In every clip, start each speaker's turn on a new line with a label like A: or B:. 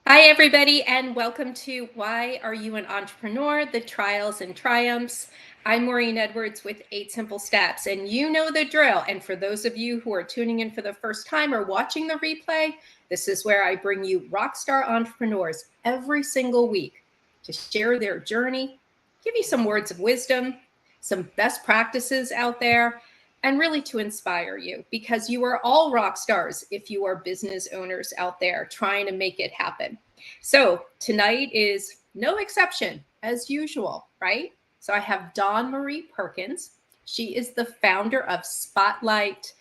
A: Hi, everybody, and welcome to Why Are You an Entrepreneur? The Trials and Triumphs. I'm Maureen Edwards with 8 Simple Steps, and you know the drill. And for those of you who are tuning in for the first time or watching the replay, this is where I bring you rockstar entrepreneurs every single week to share their journey, give you some words of wisdom, some best practices out there, and really to inspire you, because you are all rock stars if you are business owners out there trying to make it happen. So tonight is no exception, as usual, right? So I have Marie Perkins. She is the founder of Spotlight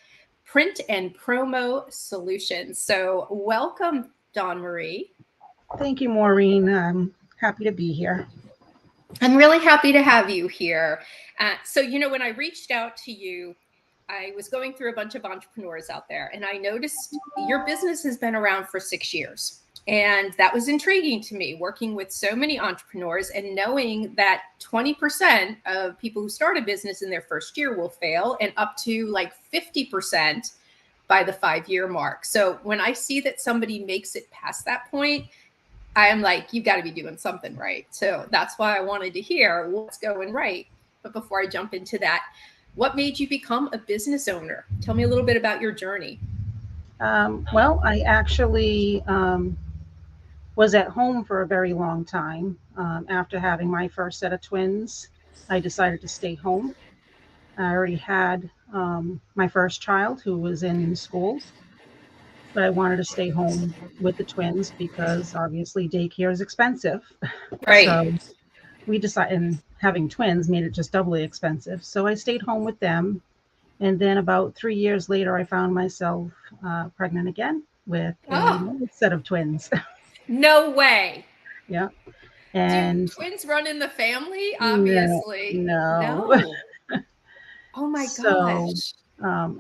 A: Print and Promo Solutions. So welcome, Marie.
B: Thank you, Maureen. I'm happy to be here.
A: I'm really happy to have you here. When I reached out to you, I was going through a bunch of entrepreneurs out there, and I noticed your business has been around for 6 years. And that was intriguing to me, working with so many entrepreneurs and knowing that 20% of people who start a business in their first year will fail, and up to like 50% by the 5-year mark. So when I see that somebody makes it past that point, I am like, you've got to be doing something right. So that's why I wanted to hear what's going right. But before I jump into that, what made you become a business owner? Tell me a little bit about your journey.
B: I actually was at home for a very long time. After having my first set of twins, I decided to stay home. I already had my first child who was in school, but I wanted to stay home with the twins because obviously daycare is expensive.
A: Right.
B: So we decided, and having twins made it just doubly expensive. So I stayed home with them. And then about 3 years later, I found myself pregnant again with
A: Oh,
B: another set of twins.
A: no way.
B: Yeah.
A: Do
B: And
A: twins run in the family?
B: no,
A: Obviously.
B: no.
A: No. Oh my
B: So,
A: gosh.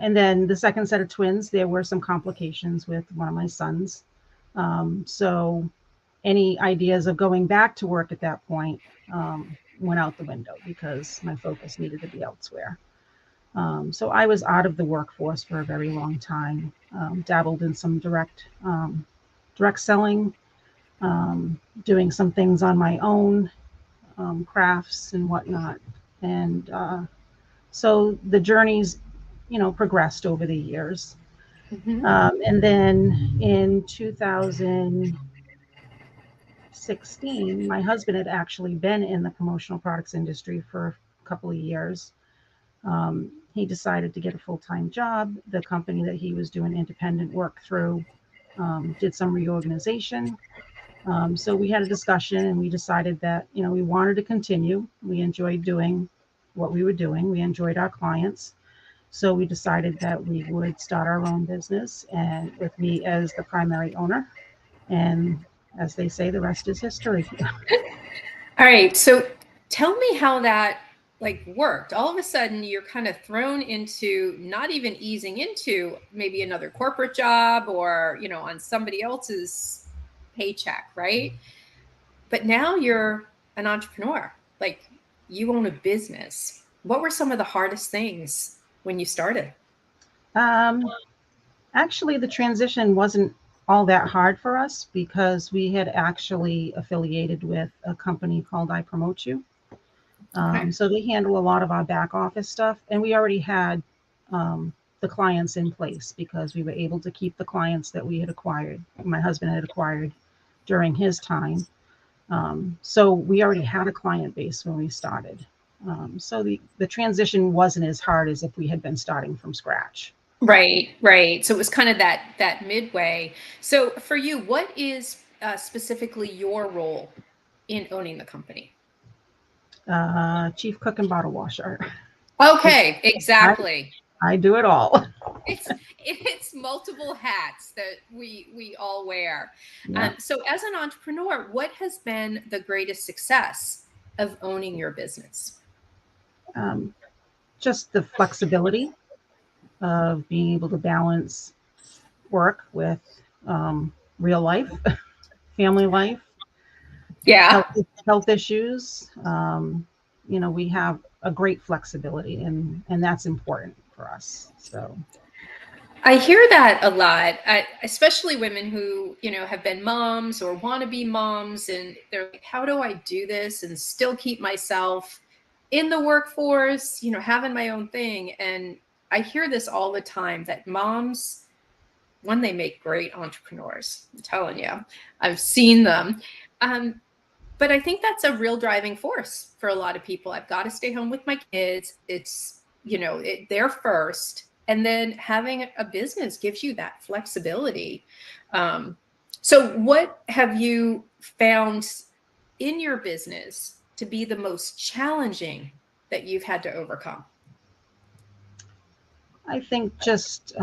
B: and then the second set of twins, there were some complications with one of my sons. So any ideas of going back to work at that point went out the window because my focus needed to be elsewhere. So I was out of the workforce for a very long time, dabbled in some direct selling, doing some things on my own, crafts and whatnot. And so the journeys, progressed over the years.
A: Mm-hmm.
B: And then in 2016, my husband had actually been in the promotional products industry for a couple of years. He decided to get a full-time job. The company that he was doing independent work through did some reorganization. So we had a discussion and we decided that, we wanted to continue. We enjoyed doing what we were doing. We enjoyed our clients. So we decided that we would start our own business and with me as the primary owner. And as they say, the rest is history.
A: All right. So tell me how that worked. All of a sudden you're kind of thrown into not even easing into maybe another corporate job or, on somebody else's paycheck, right? But now you're an entrepreneur. Like, you own a business. What were some of the hardest things when you started?
B: Um, Actually, the transition wasn't all that hard for us because we had actually affiliated with a company called I Promote You.
A: Okay.
B: So they handle a lot of our back office stuff, and we already had the clients in place because we were able to keep the clients that we had acquired, my husband had acquired during his time. So we already had a client base when we started. So the transition wasn't as hard as if we had been starting from scratch.
A: Right, right. So it was kind of that midway. So for you, what is specifically your role in owning the company?
B: Chief cook and bottle washer. It's,
A: Okay,
B: I,
A: exactly.
B: I do it all.
A: It's multiple hats that we all wear.
B: Yeah.
A: So as an entrepreneur, what has been the greatest success of owning your business?
B: Um, just the flexibility of being able to balance work with real life, family life,
A: Yeah.
B: health, health issues. We have a great flexibility, and that's important for us. So,
A: I hear that a lot, especially women who, have been moms or want to be moms, and they're like, how do I do this and still keep myself in the workforce, having my own thing? And I hear this all the time that moms, one, they make great entrepreneurs. I'm telling you, I've seen them. Um, but I think that's a real driving force for a lot of people. I've got to stay home with my kids. It's, they're first. And then having a business gives you that flexibility. Um, so, what have you found in your business to be the most challenging that you've had to overcome?
B: I think just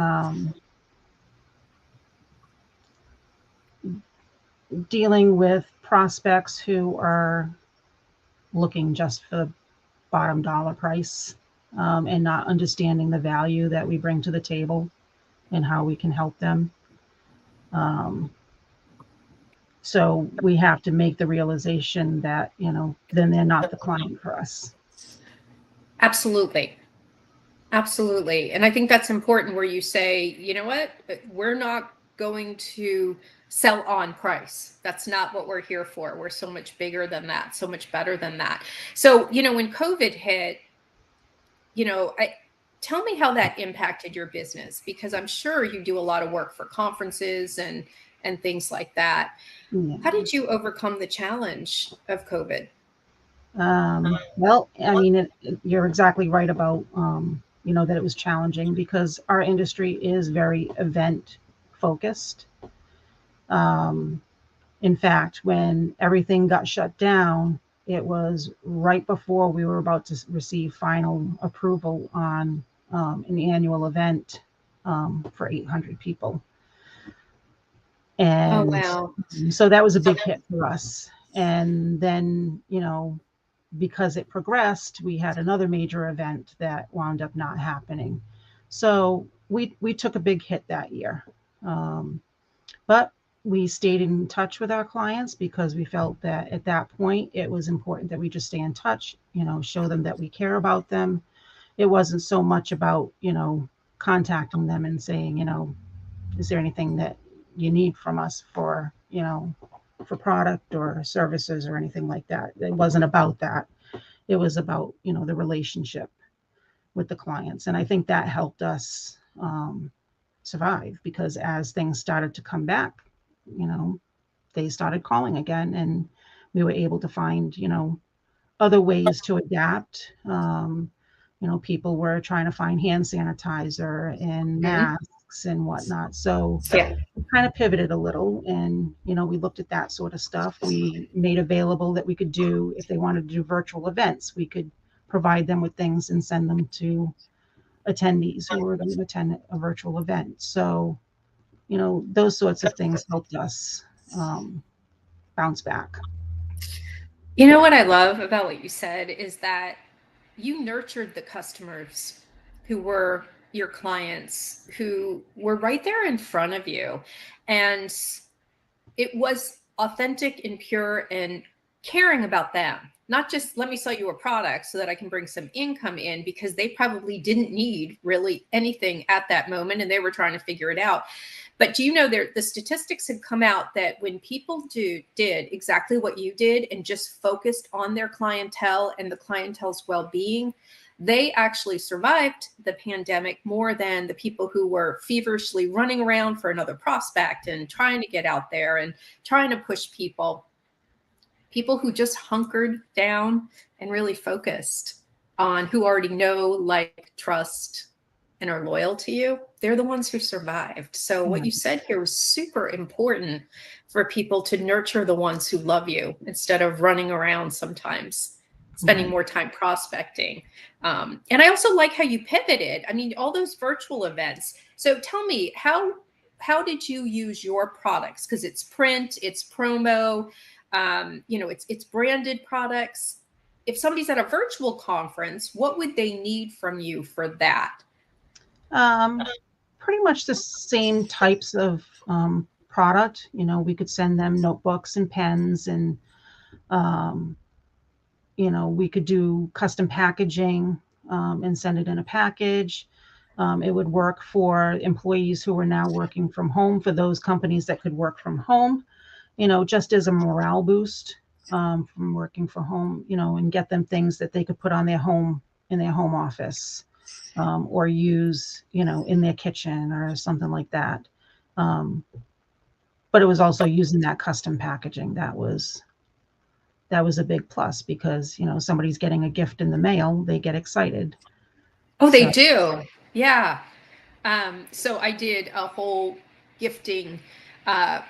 B: dealing with prospects who are looking just for the bottom dollar price, and not understanding the value that we bring to the table and how we can help them. Um, so we have to make the realization that, then they're not the client for us.
A: Absolutely. Absolutely. And I think that's important where you say, you know what, we're not going to sell on price. That's not what we're here for. We're so much bigger than that, so much better than that. So, when COVID hit, tell me how that impacted your business, because I'm sure you do a lot of work for conferences and things like that.
B: Yeah.
A: How did you overcome the challenge of COVID?
B: Well, I mean, you're exactly right about, that it was challenging because our industry is very event focused. Um, in fact, when everything got shut down, it was right before we were about to receive final approval on an annual event for 800 people.
A: Oh,
B: And
A: wow.
B: so that was a big hit for us. And then, because it progressed, we had another major event that wound up not happening. So we took a big hit that year. But we stayed in touch with our clients because we felt that at that point it was important that we just stay in touch, show them that we care about them. It wasn't so much about, contacting them and saying, is there anything that you need from us for, for product or services or anything like that. It wasn't about that. It was about, the relationship with the clients. And I think that helped us survive because as things started to come back, you know, they started calling again and we were able to find, other ways to adapt. People were trying to find hand sanitizer and
A: Mhm.
B: masks and whatnot. So
A: Yeah.
B: we kind of pivoted a little and, we looked at that sort of stuff. We made available that we could do, if they wanted to do virtual events, we could provide them with things and send them to attendees who were going to attend a virtual event. So, those sorts of things helped us um, bounce back.
A: You know what I love about what you said is that you nurtured the customers who were your clients, who were right there in front of you. And it was authentic and pure and caring about them. Not just let me sell you a product so that I can bring some income in, because they probably didn't need really anything at that moment and they were trying to figure it out. But do you know the statistics had come out that when people did exactly what you did and just focused on their clientele and the clientele's well-being, they actually survived the pandemic more than the people who were feverishly running around for another prospect and trying to get out there and trying to push people. People who just hunkered down and really focused on who already know, like, trust, and are loyal to you, they're the ones who survived. So what you said here was super important for people to nurture the ones who love you instead of running around sometimes, spending
B: Right.
A: more time prospecting. And I also like how you pivoted. I mean, all those virtual events. So tell me, how did you use your products? Because it's print, it's promo, it's branded products. If somebody's at a virtual conference, what would they need from you for that?
B: Um, Pretty much the same types of product. We could send them notebooks and pens, and um, we could do custom packaging and send it in a package. It would work for employees who were now working from home, for those companies that could work from home, just as a morale boost, from working from home, and get them things that they could put on their home, in their home office, or use, in their kitchen or something like that. Um, but it was also using that custom packaging that was a big plus, because somebody's getting a gift in the mail, they get excited.
A: Oh, they
B: So
A: do. Yeah. So I did a whole gifting uh,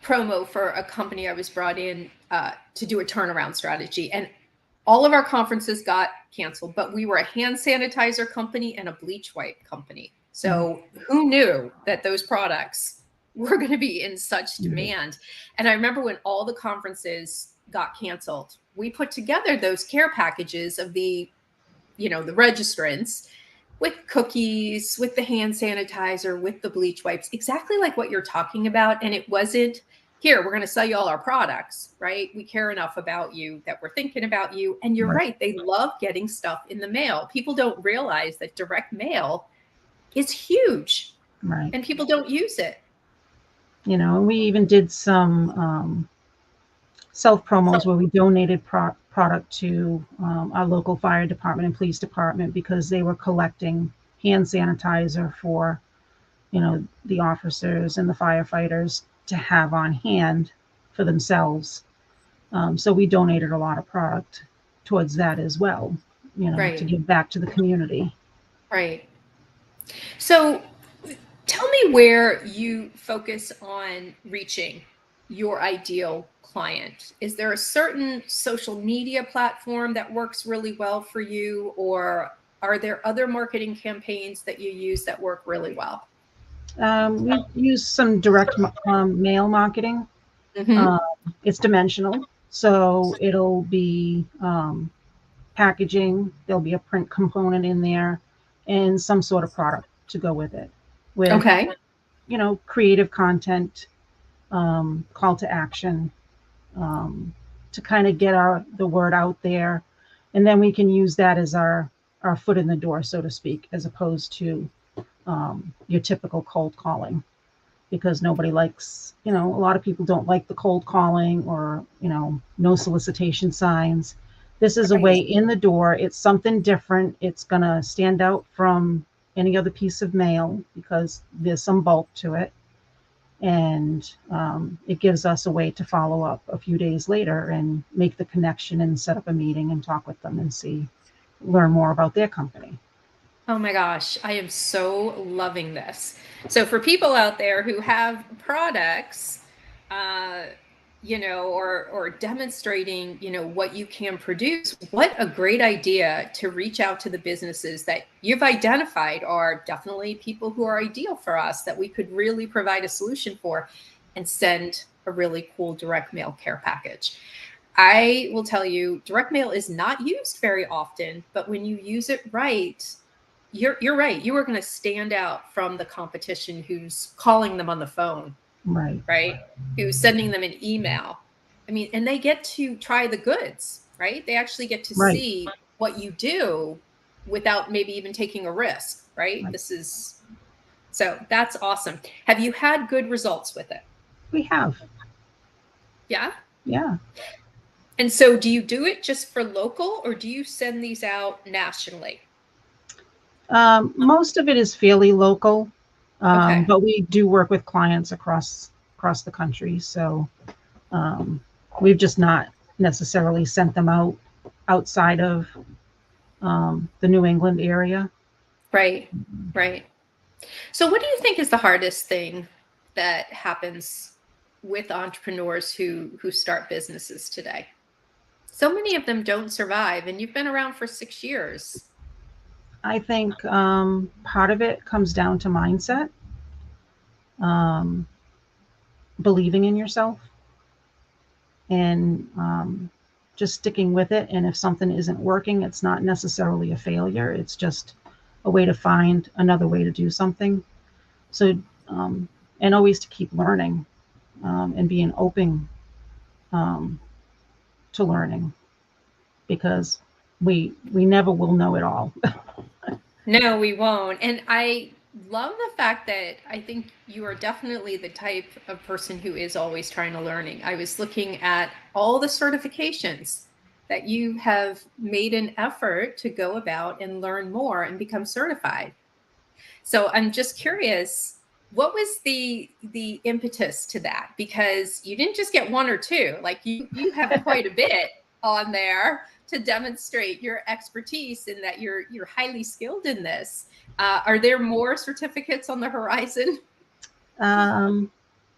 A: promo for a company I was brought in to do a turnaround strategy. And all of our conferences got canceled, but we were a hand sanitizer company and a bleach wipe company. So who knew that those products were going to be in such demand? And I remember when all the conferences got canceled, we put together those care packages of the registrants, with cookies, with the hand sanitizer, with the bleach wipes, exactly like what you're talking about. And it wasn't, here, we're going to sell you all our products, right? We care enough about you that we're thinking about you. And you're right, they love getting stuff in the mail. People don't realize that direct mail is huge,
B: right.
A: and people don't use it.
B: And we even did some self promos where we donated product to our local fire department and police department, because they were collecting hand sanitizer for the officers and the firefighters to have on hand for themselves. So we donated a lot of product towards that as well, to
A: Right,
B: give back to the community.
A: right. So tell me where you focus on reaching your ideal client. Is there a certain social media platform that works really well for you, or are there other marketing campaigns that you use that work really well?
B: We use some direct mail marketing.
A: Mm-hmm.
B: Um, it's dimensional, so it'll be packaging. There'll be a print component in there, and some sort of product to go with it, with
A: Okay.
B: creative content, call to action, to kind of get the word out there, and then we can use that as our foot in the door, so to speak, as opposed to your typical cold calling, because nobody likes, a lot of people don't like the cold calling, or no solicitation signs. This is a way
A: Right.
B: in the door. It's something different. It's going to stand out from any other piece of mail, because there's some bulk to it, and it gives us a way to follow up a few days later and make the connection and set up a meeting and talk with them and learn more about their company.
A: Oh my gosh, I am so loving this. So for people out there who have products, uh, or demonstrating, what you can produce, what a great idea to reach out to the businesses that you've identified are definitely people who are ideal for us, that we could really provide a solution for, and send a really cool direct mail care package. I will tell you, direct mail is not used very often, but when you use it right, you're right. You are going to stand out from the competition who's calling them on the phone,
B: Right.
A: right? Who's sending them an email. I mean, and they get to try the goods, right? They actually get to
B: Right.
A: see what you do without maybe even taking a risk, right?
B: Right.
A: So that's awesome. Have you had good results with it?
B: We have.
A: Yeah.
B: Yeah.
A: And so do you do it just for local, or do you send these out nationally?
B: Most of it is fairly local,
A: Okay.
B: but we do work with clients across the country. So um, we've just not necessarily sent them out outside of the New England area.
A: Right. Right. So, what do you think is the hardest thing that happens with entrepreneurs who start businesses today? So many of them don't survive, and you've been around for 6 years.
B: I think part of it comes down to mindset, um, believing in yourself, and just sticking with it. And if something isn't working, it's not necessarily a failure. It's just a way to find another way to do something. So, and always to keep learning, and being open um, to learning, because we never will know it all.
A: No, we won't. And I love the fact that I think you are definitely the type of person who is always trying to learning. I was looking at all the certifications that you have made an effort to go about and learn more and become certified. So I'm just curious, what was the impetus to that? Because you didn't just get one or two, like you have quite a bit on there to demonstrate your expertise and that you're highly skilled in this. Are there more certificates on the horizon?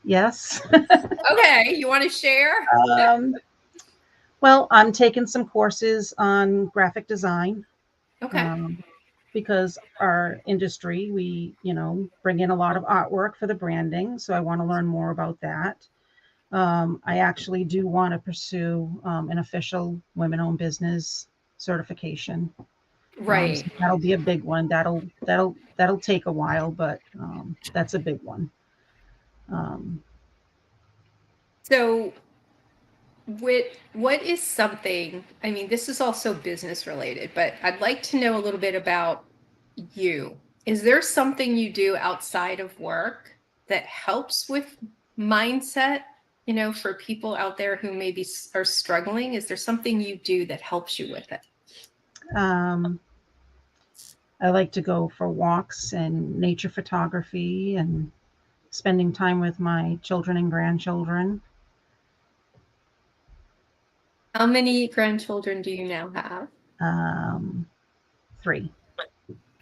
B: Yes.
A: Okay, you want to share?
B: um, well, I'm taking some courses on graphic design.
A: Okay.
B: Um, because our industry, we, bring in a lot of artwork for the branding. So I want to learn more about that. I actually do want to pursue an official women-owned business certification. So
A: Right.
B: that'll be a big one. That'll take a while, but that's a big one. Um,
A: So what is something, I mean, this is also business related, but I'd like to know a little bit about you. Is there something you do outside of work that helps with mindset, for people out there who maybe are struggling? Is there something you do that helps you with it?
B: um, I like to go for walks and nature photography and spending time with my children and grandchildren.
A: How many grandchildren do you now have?
B: Um, 3,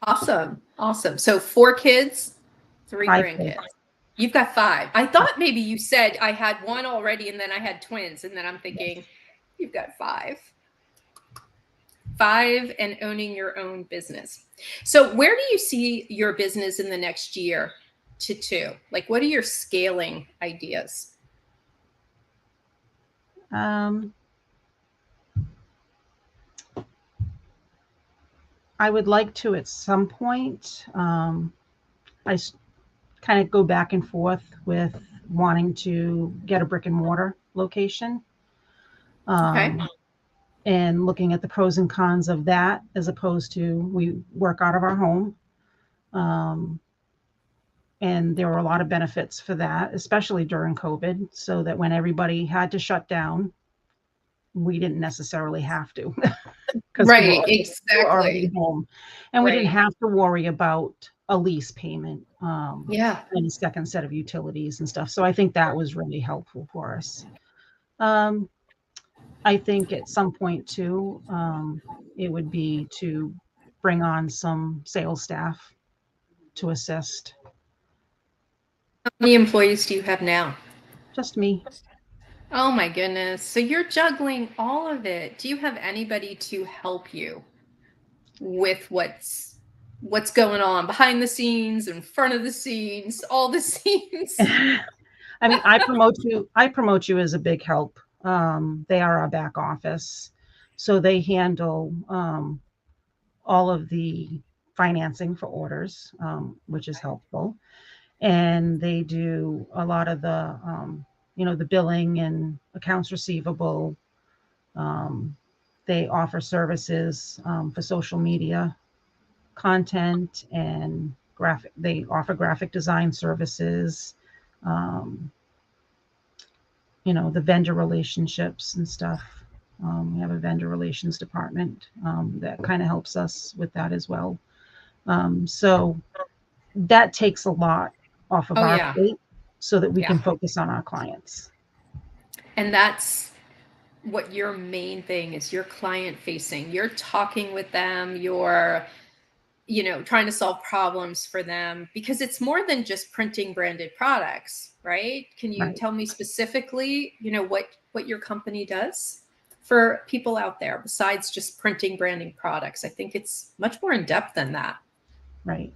A: Awesome. Awesome. So 4 kids, 3
B: 5 kids.
A: grandkids. You've got 5. I thought maybe you said I had 1 already and then I had twins. And then I'm thinking, you've got 5. 5 and owning your own business. So where do you see your business in the next year to 2? Like, what are your scaling ideas?
B: Um, I would like to at some point. I kind of go back and forth with wanting to get a brick and mortar location,
A: Okay.
B: and looking at the pros and cons of that as opposed to we work out of our home. Um, and there were a lot of benefits for that, especially during COVID, so that when everybody had to shut down, we didn't necessarily have to because
A: Right,
B: we were already
A: exactly.
B: home, and we didn't
A: Right.
B: have to worry about a lease payment,
A: Yeah.
B: and a second set of utilities and stuff. So I think that was really helpful for us. Um, I think at some point too, it would be to bring on some sales staff to assist.
A: How many employees do you have now?
B: Just me.
A: Oh my goodness. So you're juggling all of it. Do you have anybody to help you with what's going on behind the scenes, in front of the scenes, all the scenes?
B: I mean, I promote you. I promote you as a big help. They are our back office, so they handle all of the financing for orders, which is helpful, and they do a lot of the billing and accounts receivable. Um, they offer services for social media content and graphic. They offer graphic design services. Um, the vendor relationships and stuff. We have a vendor relations department that kind of helps us with that as well. So that takes a lot off of
A: Oh
B: our
A: yeah.
B: plate so that we
A: Yeah.
B: can focus on our clients.
A: And that's what your main thing is. You're client facing. You're talking with them. You're, trying to solve problems for them because it's more than just printing branded products, right? Can you
B: Right,
A: tell me specifically, what your company does for people out there besides just printing branding products? I think it's much more in depth than that.
B: right.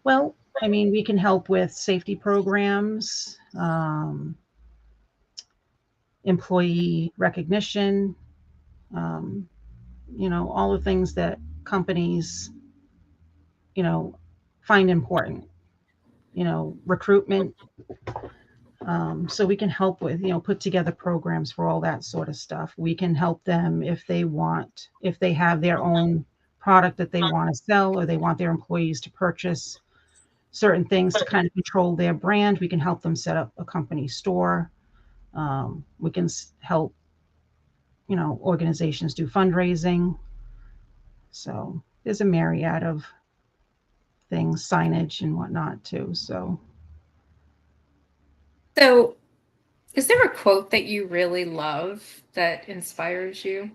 B: Well, I mean, we can help with safety programs, employee recognition, um, all the things that companies, you know, find important, recruitment. So we can help with, put together programs for all that sort of stuff. We can help them if they have their own product that they want to sell, or they want their employees to purchase certain things to kind of control their brand, we can help them set up a company store. We can help, organizations do fundraising. So there's a myriad of things, signage and whatnot too. So
A: is there a quote that you really love that inspires you?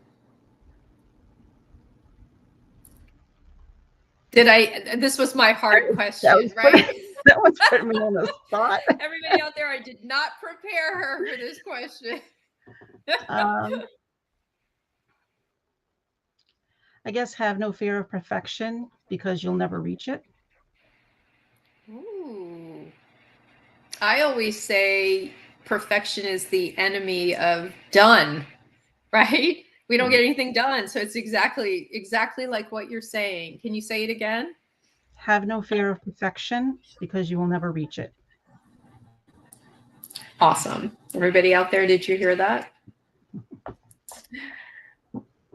A: This was my hard question, right?
B: That one's putting me on the spot.
A: Everybody out there, I did not prepare her for this question.
B: I guess have no fear of perfection because you'll never reach it.
A: Ooh. I always say perfection is the enemy of done, right? We don't get anything done. So it's exactly like what you're saying. Can you say it again?
B: Have no fear of perfection because you will never reach it.
A: Awesome. Everybody out there, did you hear that?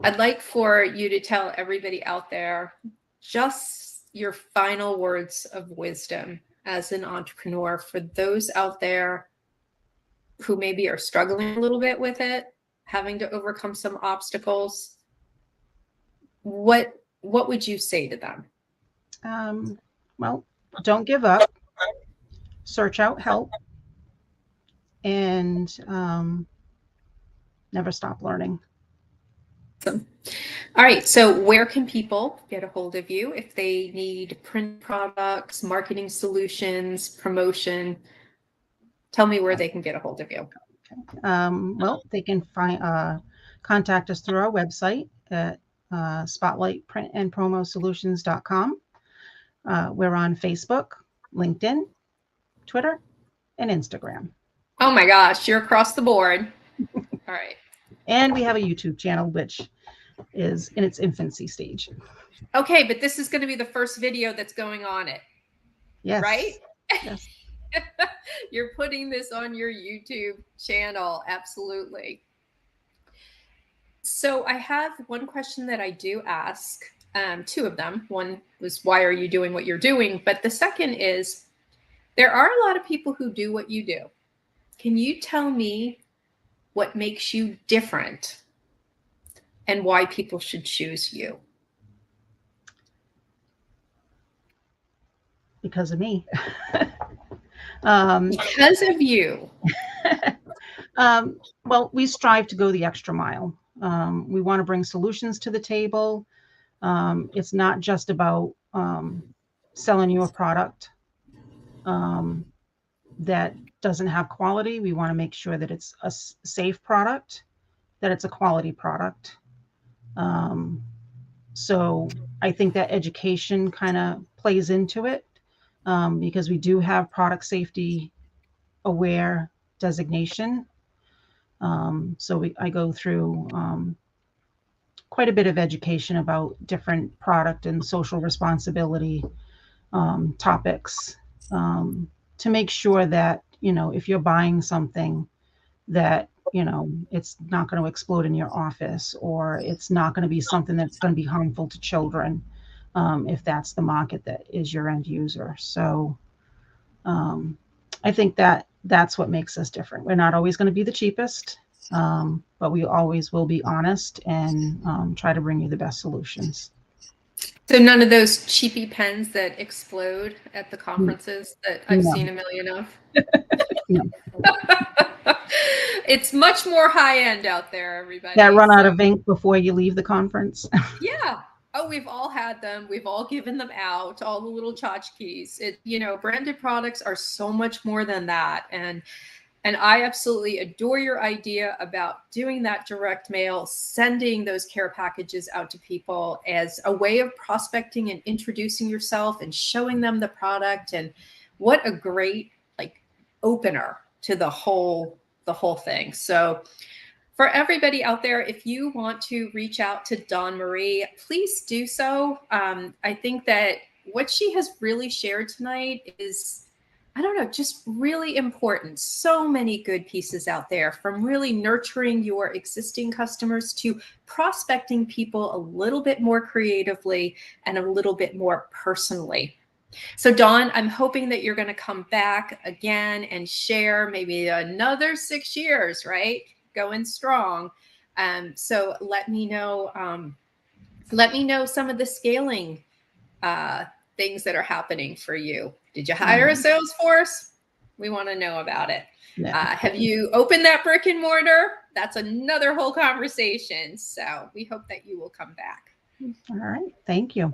A: I'd like for you to tell everybody out there just your final words of wisdom as an entrepreneur for those out there who maybe are struggling a little bit with it, having to overcome some obstacles. What would you say to them?
B: Well, don't give up. Search out help, and never stop learning.
A: Awesome. All right. So where can people get a hold of you if they need print products, marketing solutions, promotion? Tell me where they can get a hold of you.
B: Well, they can contact us through our website at spotlightprintandpromosolutions.com. We're on Facebook, LinkedIn, Twitter, and Instagram.
A: Oh my gosh, you're across the board. All right.
B: And we have a YouTube channel, which is in its infancy stage.
A: Okay, but this is going to be the first video that's going on it.
B: Yes.
A: Right?
B: Yes.
A: You're putting this on your YouTube channel. Absolutely. So I have one question that I do ask, two of them. One was, why are you doing what you're doing? But the second is, there are a lot of people who do what you do. Can you tell me what makes you different and why people should choose you?
B: Because of me.
A: Because of you.
B: Well, we strive to go the extra mile. We want to bring solutions to the table. It's not just about selling you a product that doesn't have quality. We want to make sure that it's a safe product, that it's a quality product. So I think that education kind of plays into it, because we do have product safety aware designation. So I go through quite a bit of education about different product and social responsibility topics, to make sure that, if you're buying something, that, it's not going to explode in your office, or it's not going to be something that's going to be harmful to children, if that's the market that is your end user. So I think that's what makes us different. We're not always going to be the cheapest, but we always will be honest and try to bring you the best solutions.
A: So none of those cheapy pens that explode at the conferences that I've seen a million of?
B: No.
A: It's much more high end out there, everybody.
B: That run out of ink before you leave the conference.
A: Yeah. Oh, we've all had them. We've all given them out, all the little tchotchkes. Branded products are so much more than that. And I absolutely adore your idea about doing that direct mail, sending those care packages out to people as a way of prospecting and introducing yourself and showing them the product. And what a great opener to the whole thing. So for everybody out there, if you want to reach out to Dawn Marie, please do so. I think that what she has really shared tonight is I don't know, just really important. So many good pieces out there, from really nurturing your existing customers to prospecting people a little bit more creatively and a little bit more personally. So Dawn, I'm hoping that you're going to come back again and share maybe another 6 years, right? Going strong. So let me know some of the scaling things that are happening for you. Did you hire a sales force? We want to know about it.
B: Yeah.
A: Have you opened that brick and mortar? That's another whole conversation. So we hope that you will come back.
B: All right. Thank you.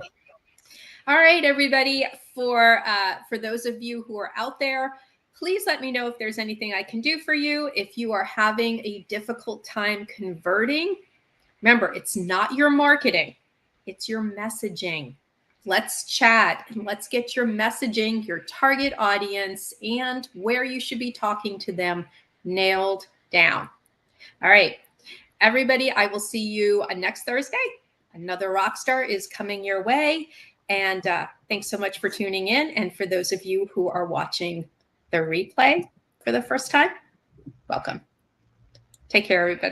A: All right, everybody. For those of you who are out there, please let me know if there's anything I can do for you. If you are having a difficult time converting, remember, it's not your marketing, it's your messaging. Let's chat and let's get your messaging, your target audience, and where you should be talking to them nailed down. All right, everybody, I will see you next Thursday. Another Rockstar is coming your way. And thanks so much for tuning in. And for those of you who are watching the replay for the first time, welcome. Take care, everybody.